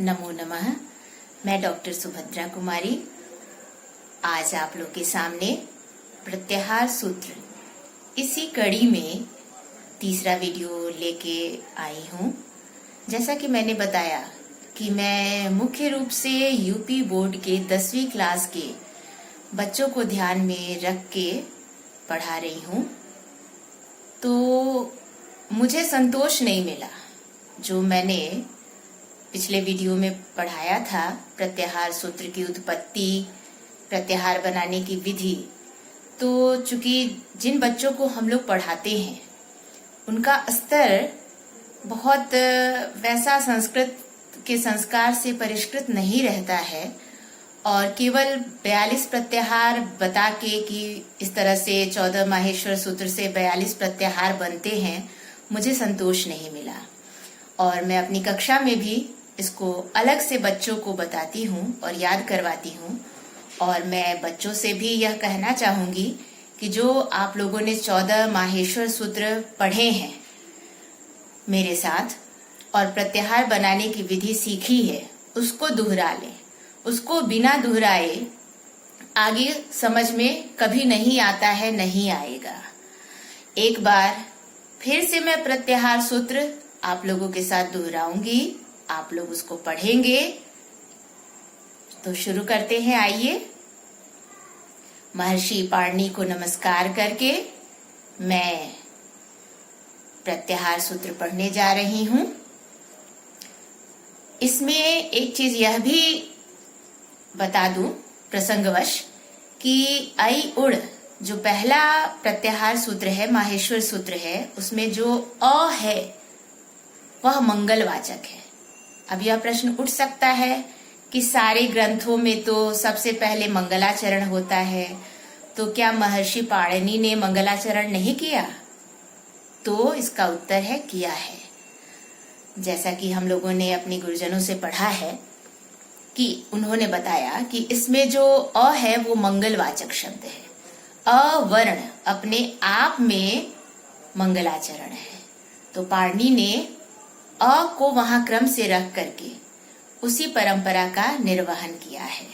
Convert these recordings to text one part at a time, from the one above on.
नमो नमः। मैं डॉक्टर सुभद्रा कुमारी आज आप लोग के सामने प्रत्याहार सूत्र इसी कड़ी में तीसरा वीडियो लेके आई हूँ। जैसा कि मैंने बताया कि मैं मुख्य रूप से यूपी बोर्ड के 10वीं क्लास के बच्चों को ध्यान में रख के पढ़ा रही हूँ, तो मुझे संतोष नहीं मिला जो मैंने पिछले वीडियो में पढ़ाया था। प्रत्याहार सूत्र की उत्पत्ति, प्रत्याहार बनाने की विधि। तो चूंकि जिन बच्चों को हम लोग पढ़ाते हैं उनका स्तर बहुत वैसा संस्कृत के संस्कार से परिष्कृत नहीं रहता है और केवल 42 प्रत्याहार बता के कि इस तरह से 14 माहेश्वर सूत्र से 42 प्रत्याहार बनते हैं, मुझे संतोष नहीं मिला। और मैं अपनी कक्षा में भी इसको अलग से बच्चों को बताती हूँ और याद करवाती हूँ। और मैं बच्चों से भी यह कहना चाहूंगी कि जो आप लोगों ने 14 माहेश्वर सूत्र पढ़े हैं मेरे साथ और प्रत्याहार बनाने की विधि सीखी है, उसको दोहरा लें। उसको बिना दोहराए आगे समझ में कभी नहीं आता है, नहीं आएगा। एक बार फिर से मैं प्रत्याहार सूत्र आप लोगों के साथ दोहराऊंगी, आप लोग उसको पढ़ेंगे। तो शुरू करते हैं, आइए। महर्षि पाणिनि को नमस्कार करके मैं प्रत्याहार सूत्र पढ़ने जा रही हूं। इसमें एक चीज यह भी बता दूं प्रसंगवश कि ऐ उड़ जो पहला प्रत्याहार सूत्र है, माहेश्वर सूत्र है, उसमें जो अ है वह मंगलवाचक है। अब यह प्रश्न उठ सकता है कि सारे ग्रंथों में तो सबसे पहले मंगलाचरण होता है, तो क्या महर्षि पाणिनि ने मंगलाचरण नहीं किया? तो इसका उत्तर है किया है। जैसा कि हम लोगों ने अपने गुरुजनों से पढ़ा है कि उन्होंने बताया कि इसमें जो अ है वो मंगलवाचक शब्द है। अ वर्ण अपने आप में मंगलाचरण है, तो पाणिनि ने अ को वहां क्रम से रख करके उसी परंपरा का निर्वहन किया है।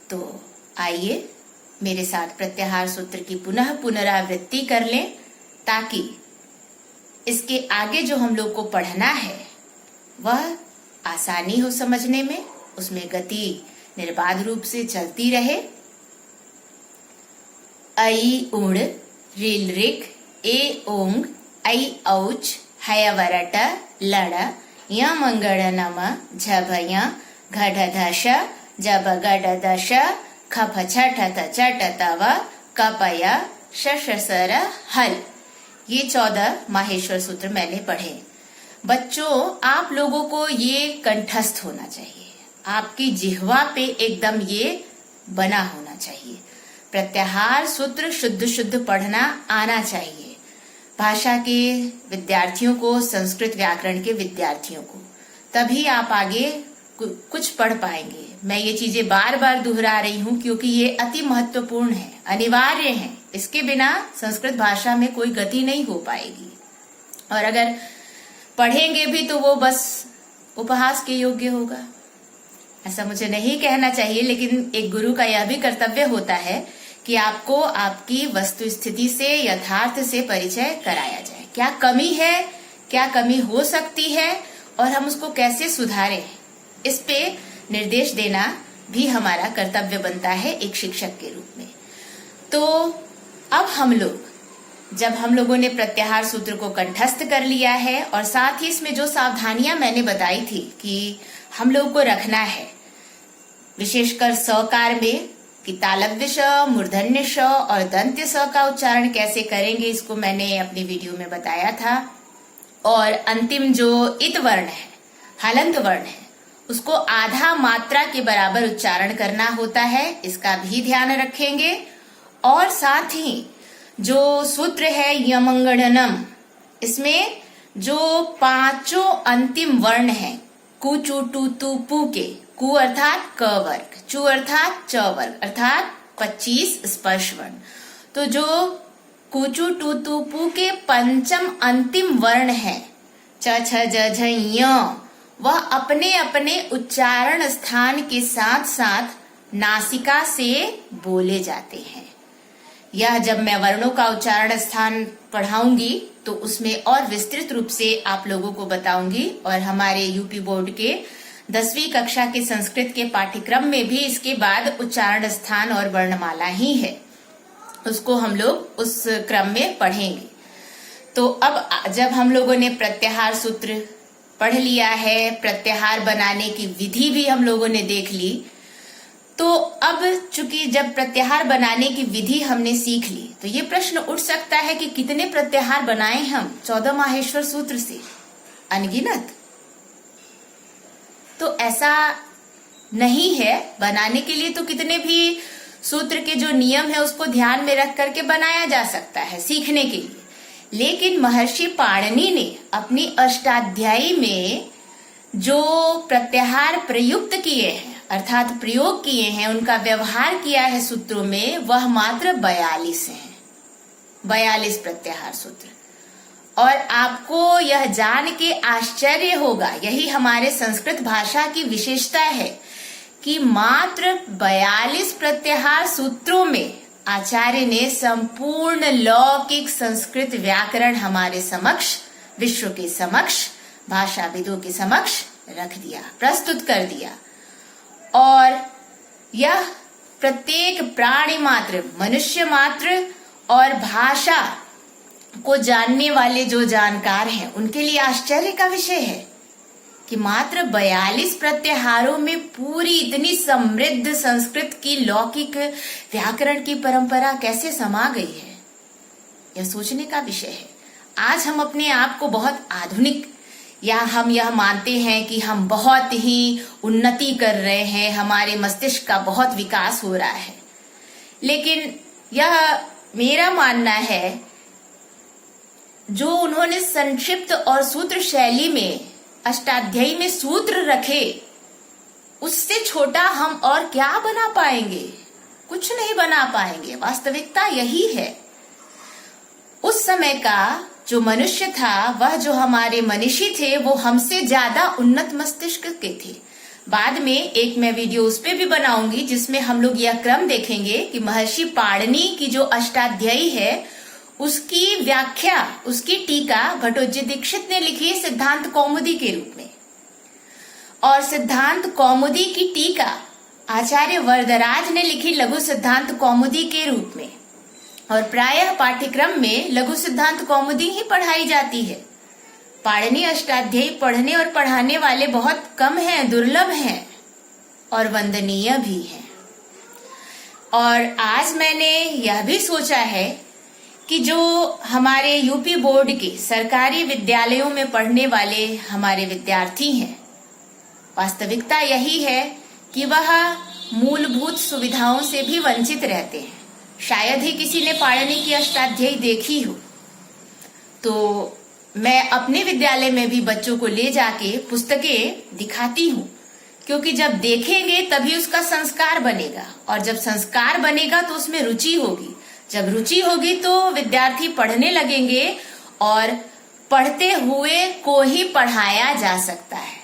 तो आइए मेरे साथ प्रत्याहार सूत्र की पुनः पुनरावृत्ति कर लें, ताकि इसके आगे जो हम लोग को पढ़ना है वह आसानी हो समझने में, उसमें गति निर्बाध रूप से चलती रहे। ऐ उड़ ऋल ऋक ए ओंग ऐ औच हयवरट लड़ य मंगल नम झभय घट धश जब गड दश खप छठ चट तव कपय शशसर हल। ये 14 माहेश्वर सूत्र मैंने पढ़े। बच्चों, आप लोगों को ये कंठस्थ होना चाहिए, आपकी जिह्वा पे एकदम ये बना होना चाहिए। प्रत्याहार सूत्र शुद्ध शुद्ध पढ़ना आना चाहिए। भाषा के विद्यार्थियों को, संस्कृत व्याकरण के विद्यार्थियों को, तभी आप आगे कुछ पढ़ पाएंगे। मैं ये चीजें बार बार दोहरा रही हूँ क्योंकि ये अति महत्वपूर्ण है, अनिवार्य है। इसके बिना संस्कृत भाषा में कोई गति नहीं हो पाएगी। और अगर पढ़ेंगे भी तो वो बस उपहास के योग्य होगा। ऐसा मुझे नहीं कहना चाहिए, लेकिन एक गुरु का यह भी कर्तव्य होता है कि आपको आपकी वस्तु स्थिति से, यथार्थ से परिचय कराया जाए। क्या कमी है, क्या कमी हो सकती है और हम उसको कैसे सुधारें, इस पे निर्देश देना भी हमारा कर्तव्य बनता है एक शिक्षक के रूप में। तो अब जब हम लोगों ने प्रत्याहार सूत्र को कंठस्थ कर लिया है और साथ ही इसमें जो सावधानियां मैंने बताई थी कि हम लोग को रखना है, विशेषकर सकार में कि तालव्य श, मूर्धन्य श और दंत्य स का उच्चारण कैसे करेंगे, इसको मैंने अपनी वीडियो में बताया था। और अंतिम जो इत वर्ण है, हलंत वर्ण है, उसको आधा मात्रा के बराबर उच्चारण करना होता है, इसका भी ध्यान रखेंगे। और साथ ही जो सूत्र है यमंगणनम, इसमें जो 5 अंतिम वर्ण है, कु चु टू तू पू के, कु अर्थात क वर्ग, चु अर्थात च वर्ग, अर्थात 25 स्पर्श वर्ण। तो जो कु चु टू तू पू के पंचम अंतिम वर्ण है च छ ज झ य, वह अपने अपने उच्चारण स्थान के साथ साथ नासिका से बोले जाते हैं। यह जब मैं वर्णों का उच्चारण स्थान पढ़ाऊंगी तो उसमें और विस्तृत रूप से आप लोगों को बताऊंगी, और हमारे यूपी बोर्ड के 10वीं कक्षा के संस्कृत के पाठ्यक्रम में भी इसके बाद उच्चारण स्थान और वर्णमाला ही है, उसको हम लोग उस क्रम में पढ़ेंगे। तो अब जब हम लोगों ने प्रत्याहार सूत्र पढ़ लिया है, प्रत्याहार बनाने की विधि भी हम लोगों ने देख ली, तो अब चूंकि जब प्रत्याहार बनाने की विधि हमने सीख ली तो ये प्रश्न उठ सकता है कि कितने प्रत्याहार बनाए हम 14 माहेश्वर सूत्र से? अनगिनत? तो ऐसा नहीं है। बनाने के लिए तो कितने भी सूत्र के जो नियम है उसको ध्यान में रख करके बनाया जा सकता है सीखने के लिए, लेकिन महर्षि पाणिनि ने अपनी अष्टाध्यायी में जो प्रत्याहार प्रयुक्त किए हैं अर्थात प्रयोग किए हैं, उनका व्यवहार किया है सूत्रों में, वह मात्र 42 हैं। 42 प्रत्याहार सूत्र। और आपको यह जान के आश्चर्य होगा, यही हमारे संस्कृत भाषा की विशेषता है कि मात्र 42 प्रत्याहार सूत्रों में आचार्य ने संपूर्ण लौकिक संस्कृत व्याकरण हमारे समक्ष, विश्व के समक्ष, भाषाविदों के समक्ष रख दिया, प्रस्तुत कर दिया। और यह प्रत्येक प्राणी मात्र, मनुष्य मात्र और भाषा को जानने वाले जो जानकार हैं उनके लिए आश्चर्य का विषय है कि मात्र 42 प्रत्याहारों में पूरी इतनी समृद्ध संस्कृत की लौकिक व्याकरण की परंपरा कैसे समा गई है। यह सोचने का विषय है। आज हम अपने आप को बहुत आधुनिक, या हम यह मानते हैं कि हम बहुत ही उन्नति कर रहे हैं, हमारे मस्तिष्क का बहुत विकास हो रहा है, लेकिन यह मेरा मानना है जो उन्होंने संक्षिप्त और सूत्र शैली में अष्टाध्यायी में सूत्र रखे, उससे छोटा हम और क्या बना पाएंगे? कुछ नहीं बना पाएंगे। वास्तविकता यही है। उस समय का जो मनुष्य था, वह जो हमारे मनीषी थे, वो हमसे ज्यादा उन्नत मस्तिष्क के थे। बाद में एक मैं वीडियो उस पे भी बनाऊंगी जिसमें हम लोग यह क्रम देखेंगे कि महर्षि पाणिनि की जो अष्टाध्यायी है उसकी व्याख्या, उसकी टीका भट्टोजी दीक्षित ने लिखी सिद्धांत कौमुदी के रूप में, और सिद्धांत कौमुदी की टीका आचार्य वरदराज ने लिखी लघु सिद्धांत कौमुदी के रूप में। और प्रायः पाठ्यक्रम में लघु सिद्धांत कौमुदी ही पढ़ाई जाती है। पाणिनि अष्टाध्यायी पढ़ने और पढ़ाने वाले बहुत कम हैं, दुर्लभ हैं और वंदनीय भी हैं। और आज मैंने यह भी सोचा है कि जो हमारे यूपी बोर्ड के सरकारी विद्यालयों में पढ़ने वाले हमारे विद्यार्थी हैं, वास्तविकता यही है कि वह मूलभूत सुविधाओं से भी वंचित रहते हैं। शायद ही किसी ने पाणिनि की अष्टाध्यायी देखी हो। तो मैं अपने विद्यालय में भी बच्चों को ले जाके पुस्तकें दिखाती हूँ, क्योंकि जब देखेंगे तभी उसका संस्कार बनेगा, और जब संस्कार बनेगा तो उसमें रुचि होगी। जब रुचि होगी तो विद्यार्थी पढ़ने लगेंगे, और पढ़ते हुए को ही पढ़ाया जा सकता है,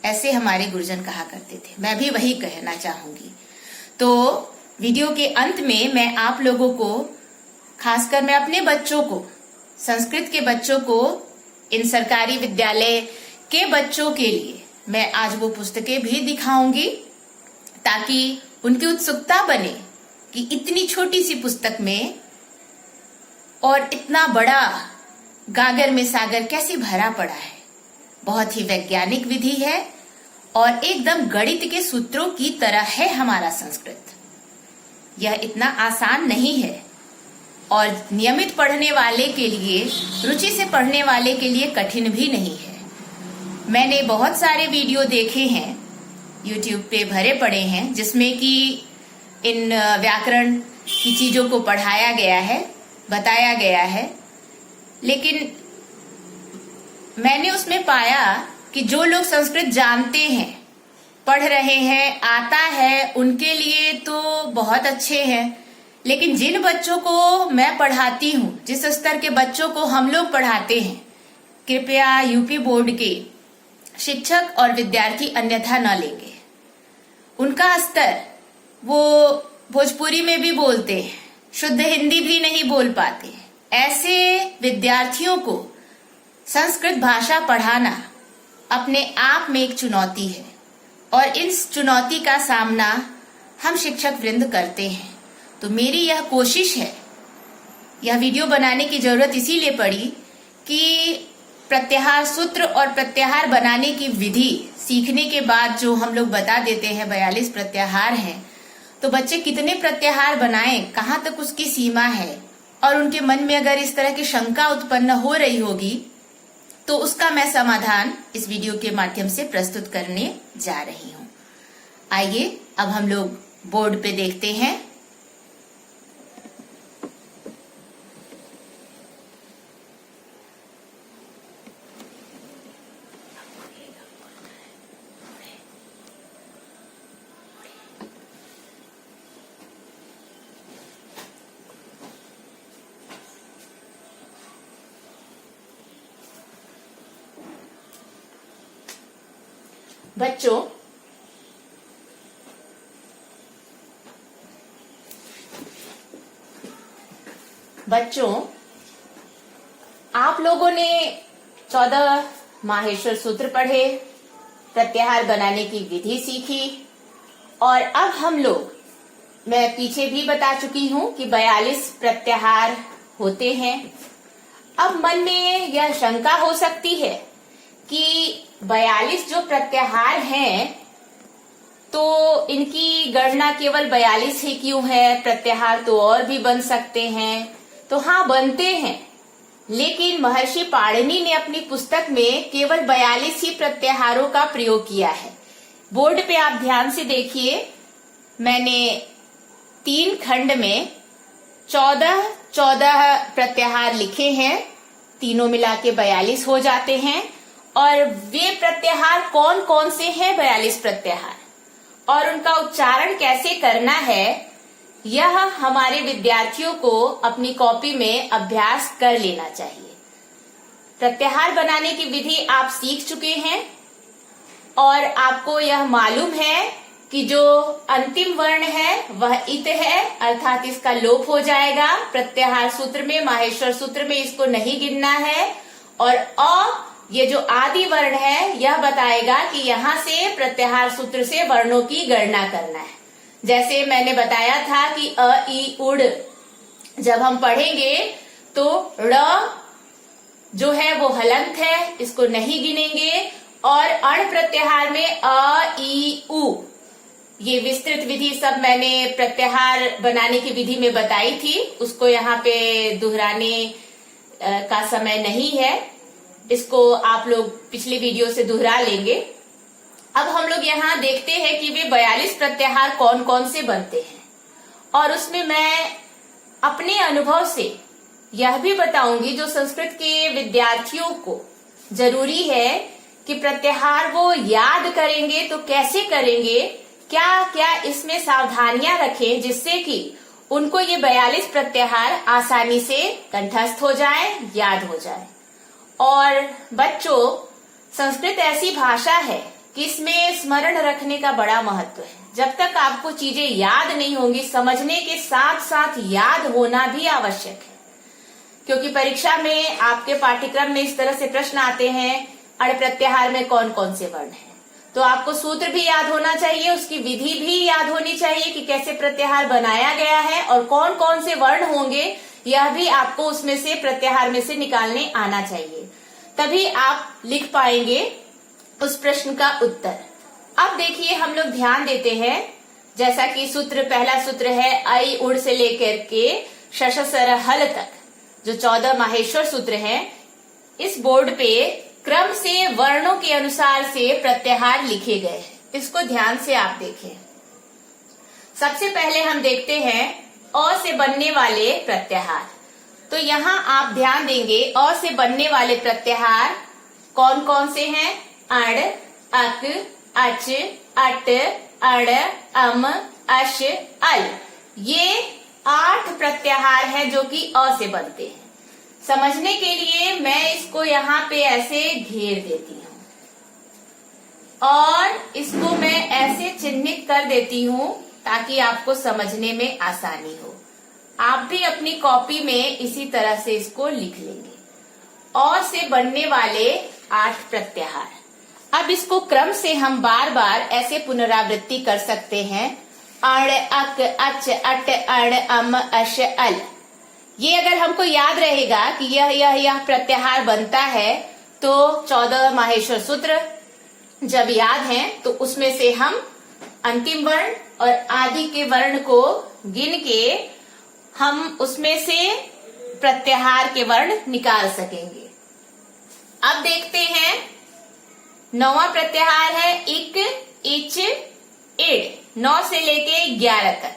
ऐसे हमारे गुरुजन कहा करते थे। मैं भी वही कहना चाहूंगी। तो वीडियो के अंत में मैं आप लोगों को, खासकर मैं अपने बच्चों को, संस्कृत के बच्चों को, इन सरकारी विद्यालय के बच्चों के लिए मैं आज वो पुस्तकें भी दिखाऊंगी, ताकि उनकी उत्सुकता बने कि इतनी छोटी सी पुस्तक में और इतना बड़ा गागर में सागर कैसे भरा पड़ा है। बहुत ही वैज्ञानिक विधि है और एकदम गणित के सूत्रों की तरह है हमारा संस्कृत। यह इतना आसान नहीं है, और नियमित पढ़ने वाले के लिए, रुचि से पढ़ने वाले के लिए कठिन भी नहीं है। मैंने बहुत सारे वीडियो देखे हैं, YouTube पे भरे पड़े हैं, जिसमें कि इन व्याकरण की चीजों को पढ़ाया गया है, बताया गया है, लेकिन मैंने उसमें पाया कि जो लोग संस्कृत जानते हैं, पढ़ रहे हैं, आता है, उनके लिए तो बहुत अच्छे हैं। लेकिन जिन बच्चों को मैं पढ़ाती हूँ, जिस स्तर के बच्चों को हम लोग पढ़ाते हैं, कृपया यूपी बोर्ड के शिक्षक और विद्यार्थी अन्यथा न लेंगे। उनका स्तर, वो भोजपुरी में भी बोलते हैं, शुद्ध हिंदी भी नहीं बोल पाते। ऐसे विद्यार्थियों को संस्कृत भाषा पढ़ाना अपने आप में एक चुनौती है और इस चुनौती का सामना हम शिक्षक वृंद करते हैं। तो मेरी यह कोशिश है, यह वीडियो बनाने की जरूरत इसीलिए पड़ी कि प्रत्याहार सूत्र और प्रत्याहार बनाने की विधि सीखने के बाद जो हम लोग बता देते हैं 42 प्रत्याहार हैं, तो बच्चे कितने प्रत्याहार बनाएं, कहाँ तक उसकी सीमा है, और उनके मन में अगर इस तरह की शंका उत्पन्न हो रही होगी तो उसका मैं समाधान इस वीडियो के माध्यम से प्रस्तुत करने जा रही हूं। आइए अब हम लोग बोर्ड पे देखते हैं। बच्चों, आप लोगों ने 14 माहेश्वर सूत्र पढ़े, प्रत्याहार बनाने की विधि सीखी और अब हम लोग, मैं पीछे भी बता चुकी हूं कि 42 प्रत्याहार होते हैं। अब मन में यह शंका हो सकती है कि 42 जो प्रत्याहार हैं तो इनकी गणना केवल 42 ही क्यों है, प्रत्याहार तो और भी बन सकते हैं। तो हाँ, बनते हैं, लेकिन महर्षि पाणिनि ने अपनी पुस्तक में केवल 42 ही प्रत्याहारों का प्रयोग किया है। बोर्ड पे आप ध्यान से देखिए, मैंने 3 खंड में 14 प्रत्याहार लिखे हैं, तीनों मिला के 42 हो जाते हैं। और वे प्रत्याहार कौन कौन से हैं 42 प्रत्याहार, और उनका उच्चारण कैसे करना है, यह हमारे विद्यार्थियों को अपनी कॉपी में अभ्यास कर लेना चाहिए। प्रत्याहार बनाने की विधि आप सीख चुके हैं और आपको यह मालूम है कि जो अंतिम वर्ण है वह इत है, अर्थात इसका लोप हो जाएगा। प्रत्याहार सूत्र में, माहेश्वर सूत्र में इसको नहीं गिनना है। और अ, ये जो आदि वर्ण है, यह बताएगा कि यहाँ से प्रत्याहार सूत्र से वर्णों की गणना करना है। जैसे मैंने बताया था कि अ, ई, उड़ जब हम पढ़ेंगे तो ड़ जो है वो हलंत है, इसको नहीं गिनेंगे। और अण प्रत्याहार में अ, ई, उ, ये विस्तृत विधि सब मैंने प्रत्याहार बनाने की विधि में बताई थी, उसको यहाँ पे दोहराने का समय नहीं है, इसको आप लोग पिछले वीडियो से दोहरा लेंगे। अब हम लोग यहाँ देखते हैं कि वे 42 प्रत्याहार कौन कौन से बनते हैं, और उसमें मैं अपने अनुभव से यह भी बताऊंगी जो संस्कृत के विद्यार्थियों को जरूरी है कि प्रत्याहार वो याद करेंगे तो कैसे करेंगे, क्या क्या इसमें सावधानियां रखें जिससे कि उनको ये 42 प्रत्याहार आसानी से कंठस्थ हो जाए, याद हो जाए। और बच्चों, संस्कृत ऐसी भाषा है कि इसमें स्मरण रखने का बड़ा महत्व है। जब तक आपको चीजें याद नहीं होंगी, समझने के साथ साथ याद होना भी आवश्यक है, क्योंकि परीक्षा में आपके पाठ्यक्रम में इस तरह से प्रश्न आते हैं, अण प्रत्याहार में कौन कौन से वर्ण हैं। तो आपको सूत्र भी याद होना चाहिए, उसकी विधि भी याद होनी चाहिए कि कैसे प्रत्याहार बनाया गया है और कौन कौन से वर्ण होंगे, यह भी आपको उसमें से प्रत्याहार में से निकालने आना चाहिए, तभी आप लिख पाएंगे उस प्रश्न का उत्तर। अब देखिए, हम लोग ध्यान देते हैं, जैसा कि सूत्र, पहला सूत्र है आई उड़ से लेकर के शश सर हल तक, जो 14 माहेश्वर सूत्र हैं, इस बोर्ड पे क्रम से वर्णों के अनुसार से प्रत्याहार लिखे गए हैं। इसको ध्यान से आप देखें। सबसे पहले हम देखते हैं अ से बनने वाले प्रत्याहार। तो यहाँ आप ध्यान देंगे, अ से बनने वाले प्रत्याहार कौन कौन से हैं? अण, अक, अच, अट, अड़, अम, अश, अल। ये 8 प्रत्याहार हैं जो कि अ से बनते हैं। समझने के लिए मैं इसको यहाँ पे ऐसे घेर देती हूँ। और इसको मैं ऐसे चिन्हित कर देती हूं ताकि आपको समझने में आसानी हो। आप भी अपनी कॉपी में इसी तरह से इसको लिख लेंगे। अ से बनने वाले 8 प्रत्याहार। अब इसको क्रम से हम बार बार ऐसे पुनरावृत्ति कर सकते हैं। अण, अक, अच, अट, अण, अम, अश, अल। ये अगर हमको याद रहेगा कि यह प्रत्याहार बनता है तो 14 माहेश्वर सूत्र जब याद है तो उसमें से हम अंतिम वर्ण और आदि के वर्ण को गिन के हम उसमें से प्रत्याहार के वर्ण निकाल सकेंगे। अब देखते हैं 9वां प्रत्याहार है इक, इच, इड। 9 से लेके 11 तक।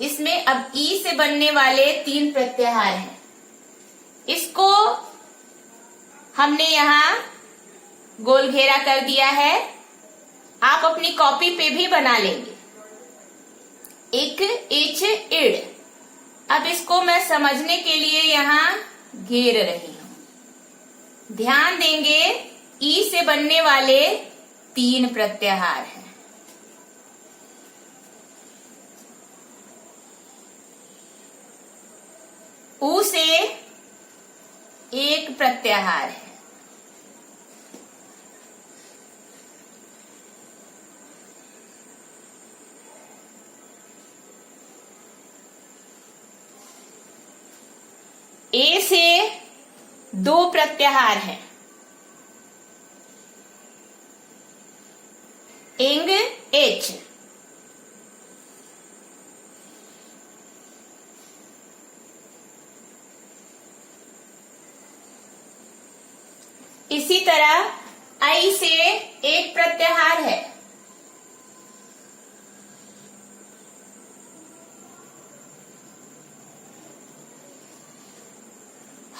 इसमें अब ई से बनने वाले 3 प्रत्याहार हैं। इसको हमने यहां गोल घेरा कर दिया है। आप अपनी कॉपी पे भी बना लेंगे। इक, इच, इड। अब इसको मैं समझने के लिए यहां घेर रही हूं। ध्यान देंगे ई से बनने वाले 3 प्रत्याहार हैं। उ से 1 प्रत्याहार है। ए से 2 प्रत्याहार हैं। इंग, एच। इसी तरह आई से 1 प्रत्याहार है।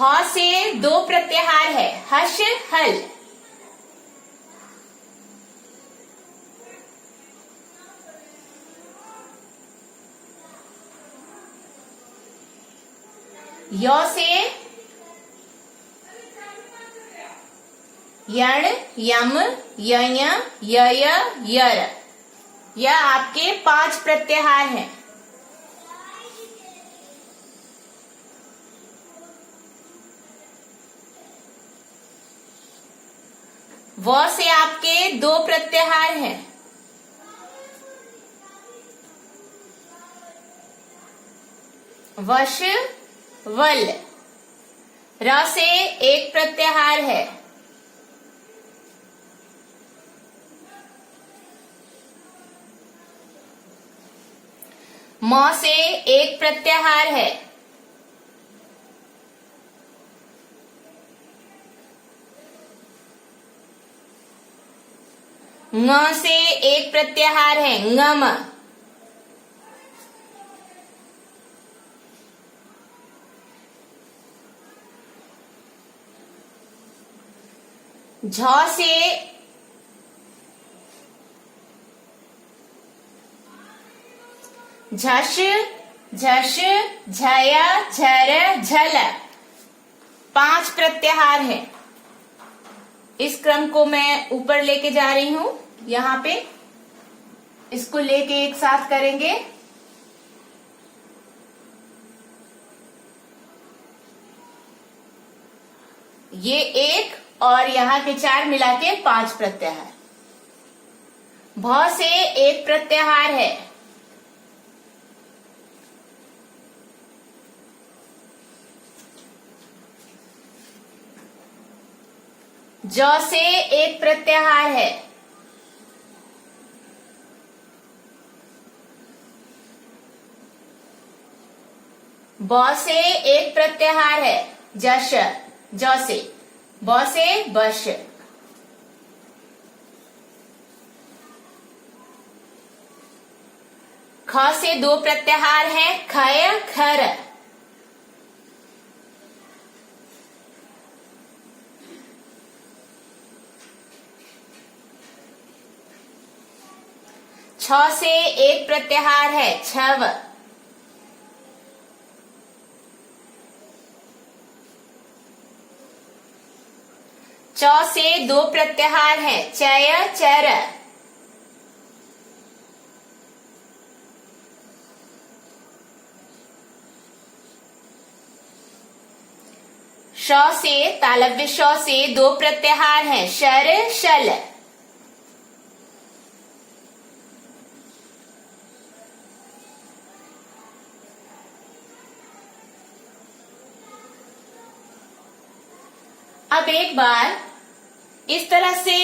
ह से 2 प्रत्याहार है। हश, हल। य से यण, यम, यय, यय, यर। यह आपके 5 प्रत्याहार हैं। व से आपके 2 प्रत्याहार हैं। वश, वल। र से 1 प्रत्याहार है। म से 1 प्रत्याहार है। ङ से 1 प्रत्याहार है। ngम। झ से झश, झश, झय, झर, झल। 5 प्रत्याहार हैं। इस क्रम को मैं ऊपर लेके जा रही हूं। यहां पे इसको लेके एक साथ करेंगे। ये 1 और यहां के 4 मिला के 5 प्रत्याहार। भ से 1 प्रत्याहार है। ज से 1 प्रत्याहार है। ब से 1 प्रत्याहार है। जश। ज से। ब से बश। ख से 2 प्रत्याहार है। खय, खर। छ से 1 प्रत्याहार है। छव। च से दो प्रत्याहार है, चय चर। श से तालव्य श से दो प्रत्याहार है, शर शल। अब एक बार इस तरह से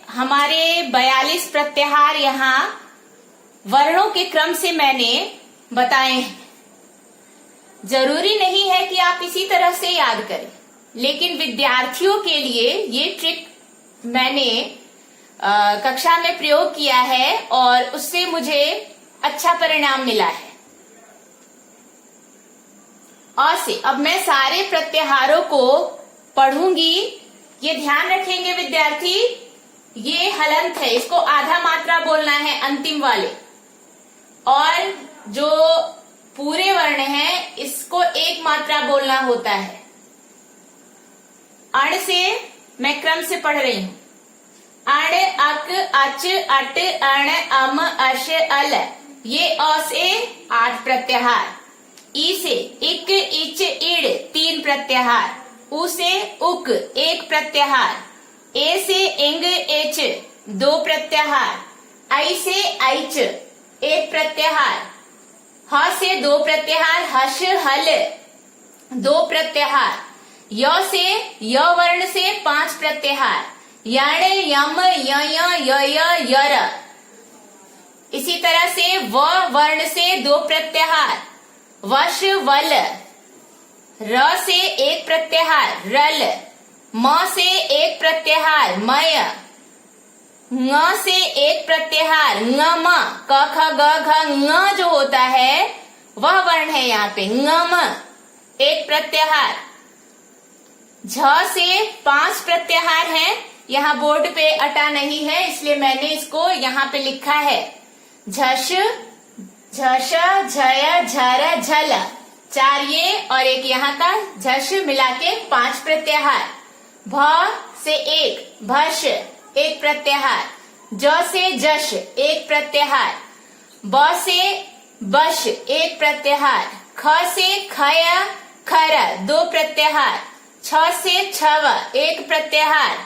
हमारे 42 प्रत्याहार यहाँ वर्णों के क्रम से मैंने बताए हैं। जरूरी नहीं है कि आप इसी तरह से याद करें, लेकिन विद्यार्थियों के लिए ये ट्रिक मैंने कक्षा में प्रयोग किया है और उससे मुझे अच्छा परिणाम मिला है। और से अब मैं सारे प्रत्याहारों को पढ़ूंगी। ये ध्यान रखेंगे विद्यार्थी, ये हलंत है, इसको आधा मात्रा बोलना है अंतिम वाले, और जो पूरे वर्ण हैं इसको एक मात्रा बोलना होता है। अण से मैं क्रम से पढ़ रही हूं। अण अक अच अट अण अम अश अल, ये अ से 8 प्रत्याहार। ई से इक इच इड़ 3 प्रत्याहार। उ से उक 1 प्रत्याहार। ए से इंग एच 2 प्रत्याहार। आई से ऐच 1 प्रत्याहार। ह से 2 प्रत्याहार, हश हल 2 प्रत्याहार। य से य वर्ण से 5 प्रत्याहार, यण यम य यर। इसी तरह से व वर्ण से 2 प्रत्याहार, वश वल। र से 1 प्रत्याहार, रल। म से 1 प्रत्याहार, मय। ङ से 1 प्रत्याहार, ngम। क ख ग घ ङ जो होता है वह वर्ण है यहाँ पे, ngम 1 प्रत्याहार। झ से 5 प्रत्याहार हैं, यहाँ बोर्ड पे अटा नहीं है इसलिए मैंने इसको यहाँ पे लिखा है। झश झश झय झर झल, 4 ये और 1 यहाँ का, झश मिला के 5 प्रत्याहार। भ से 1 भश 1 प्रत्याहार। ज से जश 1 प्रत्याहार। ब से बश 1 प्रत्याहार। ख से खय खर 2 प्रत्याहार। छ से छव 1 प्रत्याहार।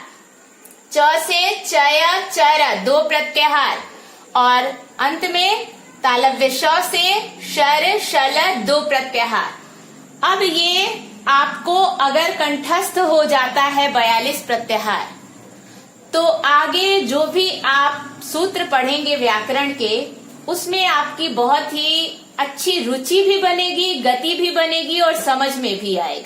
च से चय चर 2 प्रत्याहार। और अंत में तालव्य श से शर शल 2 प्रत्याहार। अब ये आपको अगर कंठस्थ हो जाता है 42 प्रत्याहार, तो आगे जो भी आप सूत्र पढ़ेंगे व्याकरण के, उसमें आपकी बहुत ही अच्छी रुचि भी बनेगी, गति भी बनेगी और समझ में भी आएगी।